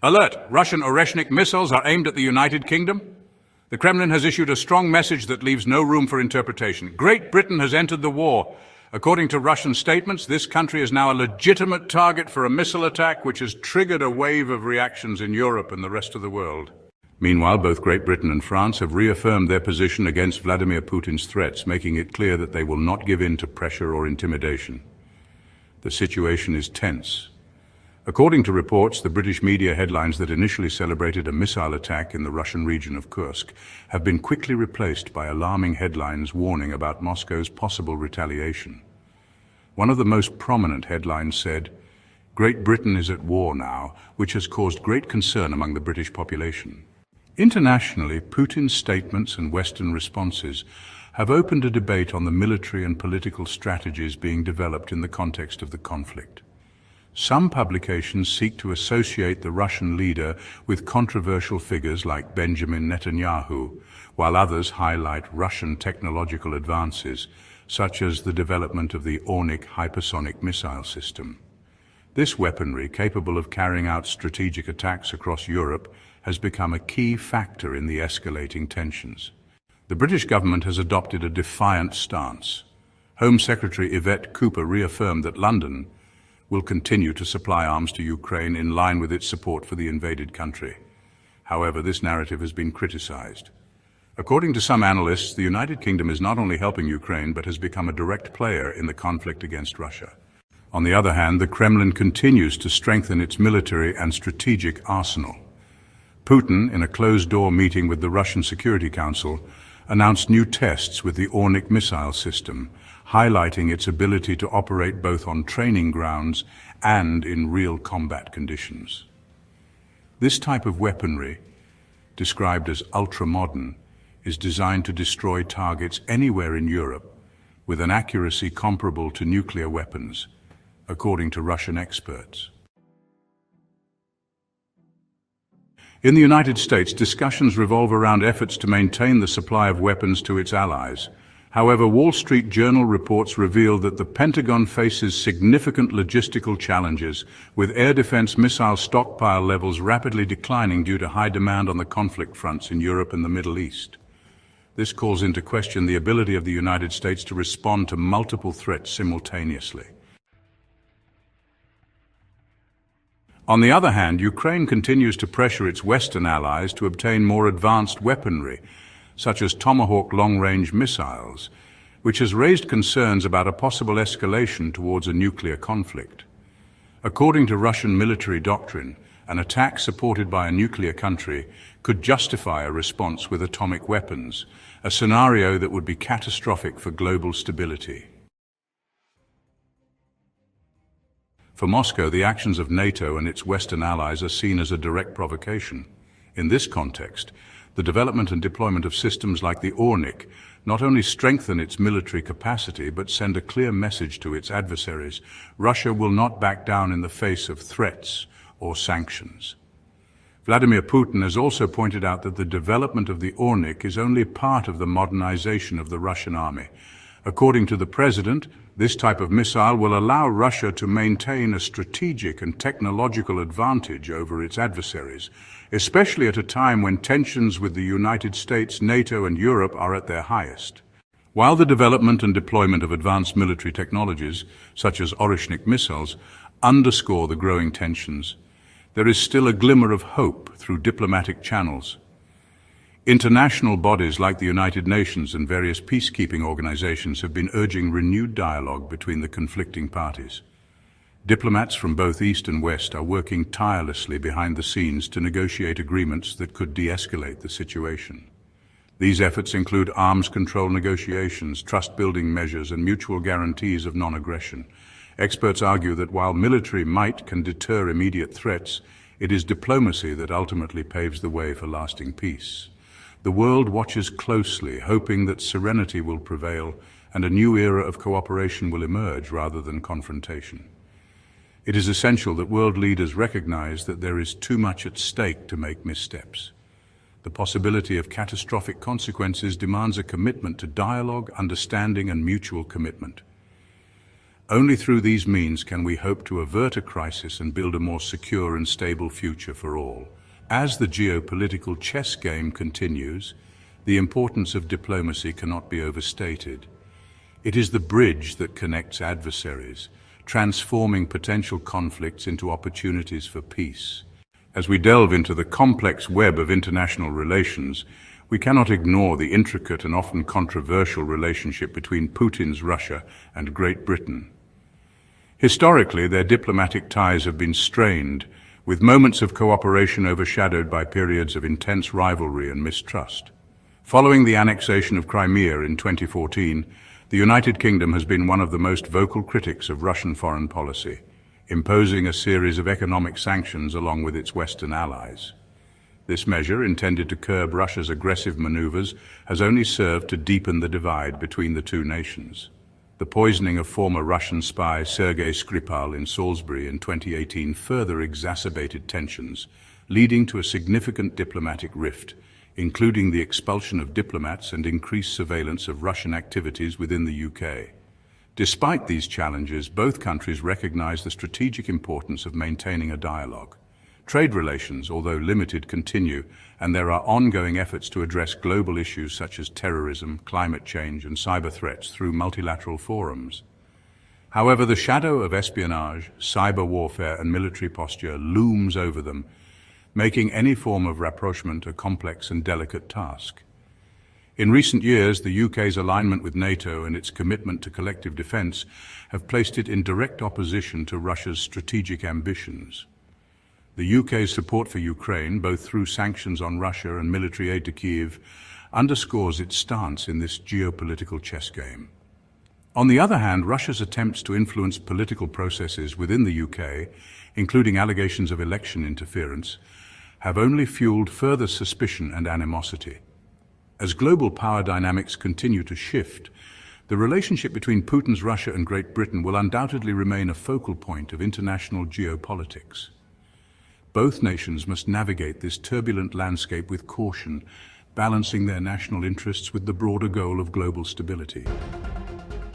Alert! Russian ORESHNIK missiles are aimed at the United Kingdom. The Kremlin has issued a strong message that leaves no room for interpretation. Great Britain has entered the war. According to Russian statements, this country is now a legitimate target for a missile attack which has triggered a wave of reactions in Europe and the rest of the world. Meanwhile, both Great Britain and France have reaffirmed their position against Vladimir Putin's threats, making it clear that they will not give in to pressure or intimidation. The situation is tense. According to reports, the British media headlines that initially celebrated a missile attack in the Russian region of Kursk have been quickly replaced by alarming headlines warning about Moscow's possible retaliation. One of the most prominent headlines said, "Great Britain is at war now," which has caused great concern among the British population. Internationally, Putin's statements and Western responses have opened a debate on the military and political strategies being developed in the context of the conflict. Some publications seek to associate the Russian leader with controversial figures like Benjamin Netanyahu, while others highlight Russian technological advances, such as the development of the ORESHNIK hypersonic missile system. This weaponry, capable of carrying out strategic attacks across Europe, has become a key factor in the escalating tensions. The British government has adopted a defiant stance. Home Secretary Yvette Cooper reaffirmed that London will continue to supply arms to Ukraine in line with its support for the invaded country. However, this narrative has been criticized. According to some analysts, the United Kingdom is not only helping Ukraine, but has become a direct player in the conflict against Russia. On the other hand, the Kremlin continues to strengthen its military and strategic arsenal. Putin, in a closed-door meeting with the Russian Security Council, announced new tests with the ORESHNIK missile system, highlighting its ability to operate both on training grounds and in real combat conditions. This type of weaponry, described as ultra-modern, is designed to destroy targets anywhere in Europe with an accuracy comparable to nuclear weapons, according to Russian experts. In the United States, discussions revolve around efforts to maintain the supply of weapons to its allies. However, Wall Street Journal reports reveal that the Pentagon faces significant logistical challenges, with air defense missile stockpile levels rapidly declining due to high demand on the conflict fronts in Europe and the Middle East. This calls into question the ability of the United States to respond to multiple threats simultaneously. On the other hand, Ukraine continues to pressure its Western allies to obtain more advanced weaponry, such as Tomahawk long-range missiles, which has raised concerns about a possible escalation towards a nuclear conflict. According to Russian military doctrine, an attack supported by a nuclear country could justify a response with atomic weapons, a scenario that would be catastrophic for global stability. For Moscow, the actions of NATO and its Western allies are seen as a direct provocation. In this context, the development and deployment of systems like the ORESHNIK not only strengthen its military capacity but send a clear message to its adversaries: Russia will not back down in the face of threats or sanctions. Vladimir Putin has also pointed out that the development of the ORESHNIK is only part of the modernization of the Russian army. According to the president, this type of missile will allow Russia to maintain a strategic and technological advantage over its adversaries, especially at a time when tensions with the United States, NATO, and Europe are at their highest. While the development and deployment of advanced military technologies, such as ORESHNIK missiles, underscore the growing tensions, there is still a glimmer of hope through diplomatic channels. International bodies like the United Nations and various peacekeeping organizations have been urging renewed dialogue between the conflicting parties. Diplomats from both East and West are working tirelessly behind the scenes to negotiate agreements that could de-escalate the situation. These efforts include arms control negotiations, trust-building measures, and mutual guarantees of non-aggression. Experts argue that while military might can deter immediate threats, it is diplomacy that ultimately paves the way for lasting peace. The world watches closely, hoping that serenity will prevail and a new era of cooperation will emerge rather than confrontation. It is essential that world leaders recognize that there is too much at stake to make missteps. The possibility of catastrophic consequences demands a commitment to dialogue, understanding, and mutual commitment. Only through these means can we hope to avert a crisis and build a more secure and stable future for all. As the geopolitical chess game continues, the importance of diplomacy cannot be overstated. It is the bridge that connects adversaries, transforming potential conflicts into opportunities for peace. As we delve into the complex web of international relations, we cannot ignore the intricate and often controversial relationship between Putin's Russia and Great Britain. Historically, their diplomatic ties have been strained, with moments of cooperation overshadowed by periods of intense rivalry and mistrust. Following the annexation of Crimea in 2014, the United Kingdom has been one of the most vocal critics of Russian foreign policy, imposing a series of economic sanctions along with its Western allies. This measure, intended to curb Russia's aggressive maneuvers, has only served to deepen the divide between the two nations. The poisoning of former Russian spy Sergei Skripal in Salisbury in 2018 further exacerbated tensions, leading to a significant diplomatic rift, including the expulsion of diplomats and increased surveillance of Russian activities within the UK. Despite these challenges, both countries recognize the strategic importance of maintaining a dialogue. Trade relations, although limited, continue, and there are ongoing efforts to address global issues such as terrorism, climate change, and cyber threats through multilateral forums. However, the shadow of espionage, cyber warfare, and military posture looms over them, making any form of rapprochement a complex and delicate task. In recent years, the UK's alignment with NATO and its commitment to collective defence have placed it in direct opposition to Russia's strategic ambitions. The UK's support for Ukraine, both through sanctions on Russia and military aid to Kyiv, underscores its stance in this geopolitical chess game. On the other hand, Russia's attempts to influence political processes within the UK, including allegations of election interference, have only fueled further suspicion and animosity. As global power dynamics continue to shift, the relationship between Putin's Russia and Great Britain will undoubtedly remain a focal point of international geopolitics. Both nations must navigate this turbulent landscape with caution, balancing their national interests with the broader goal of global stability.